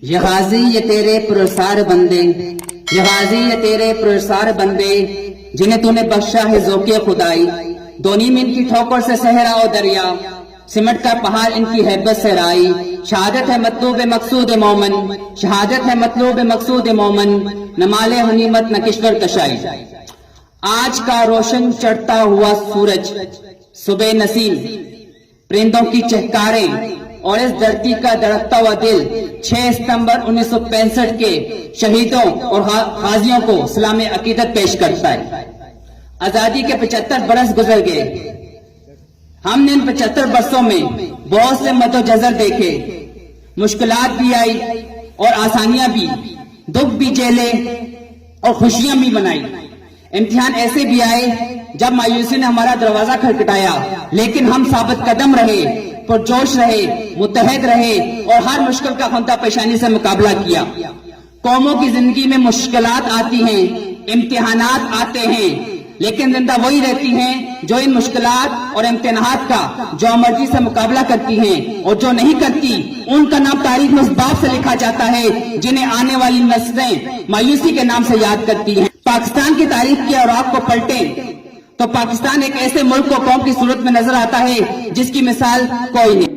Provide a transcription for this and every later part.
یہ غازی یہ تیرے پرسار بندے، یہ غازی یہ تیرے پرسار بندے، جنہیں تو نے بخشا ہے ذوق خدائی. دونی میں ان کی ٹھوکر سے صحرا و دریا، سمٹ کا پہاڑ ان کی ہیبت سے رائی. شہادت ہے مطلوب مقصود مومن، شہادت ہے مطلوب مقصود مومن، نہ مال غنیمت نہ کشور کشائی. آج کا روشن چڑھتا ہوا سورج، صبح نسیم، پرندوں کی چہکاریں اور اس دھرتی کا دھڑکتا ہوا دل 6 ستمبر 1965 کے شہیدوں اور غازیوں کو سلام عقیدت پیش کرتا ہے. آزادی کے 75 برس گزر گئے. ہم نے ان 75 برسوں میں بہت سے مد و جزر دیکھے، مشکلات بھی آئی اور آسانیاں بھی، دکھ بھی جھیلے اور خوشیاں بھی منائی. امتحان ایسے بھی آئے جب مایوسی نے ہمارا دروازہ کھٹکھٹایا، لیکن ہم ثابت قدم رہے، پرجوش رہے، متحد رہے اور ہر مشکل کا خندہ پیشانی سے مقابلہ کیا. قوموں کی زندگی میں مشکلات آتی ہیں، امتحانات آتے ہیں، لیکن زندہ وہی رہتی ہیں جو ان مشکلات اور امتحانات کا جو مرضی سے مقابلہ کرتی ہیں، اور جو نہیں کرتی ان کا نام تاریخ میں اس باب سے لکھا جاتا ہے جنہیں آنے والی نسلیں مایوسی کے نام سے یاد کرتی ہیں. پاکستان کی تاریخ کے اوراق کو پلٹیں تو پاکستان ایک ایسے ملک و قوم کی صورت میں نظر آتا ہے جس کی مثال کوئی نہیں.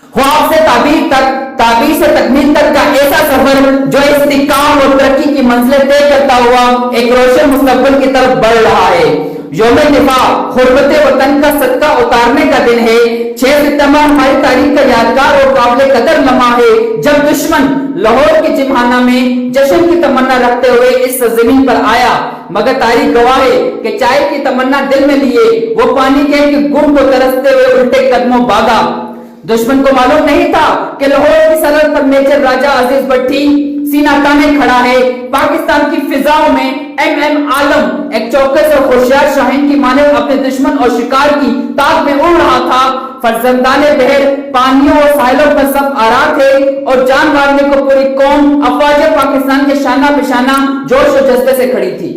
خواب سے تعبیر تک، تعبیر سے تکمیل تک کا ایسا سفر جو استحکام اور ترقی کی منزلیں طے کرتا ہوا ایک روشن مستقبل کی طرف بڑھ رہا ہے. یوم دفاع حرمت وطن کا صدقہ اتارنے کا دن ہے. 6 ستمبر ہماری تاریخ کا یادگار اور قابل قدر لمحہ ہے جب دشمن لاہور کے جمخانہ میں جشن کی تمنا رکھتے ہوئے اس زمین پر آیا، مگر تاریخ گواہ ہے کہ چائے کی تمنا دل میں لیے وہ پانی کے گم کو ترستے ہوئے الٹے قدموں بھاگا. دشمن کو معلوم نہیں تھا کہ لاہور کی سرحد پر میجر راجہ عزیز بھٹی سینہ تانے کھڑا ہے. پاکستان کی فضاؤں میں ایم عالم ایک چوکس اور ہوشیار شاہین کی مانند اپنے دشمن اور شکار کی تاک میں اڑ رہا تھا. فرزندان بحر پانیوں اور ساحلوں پر سب آرا تھے اور جان مارنے کو پوری قوم افواج پاکستان کے شانہ بشانہ جوش و جذبے سے کھڑی تھی.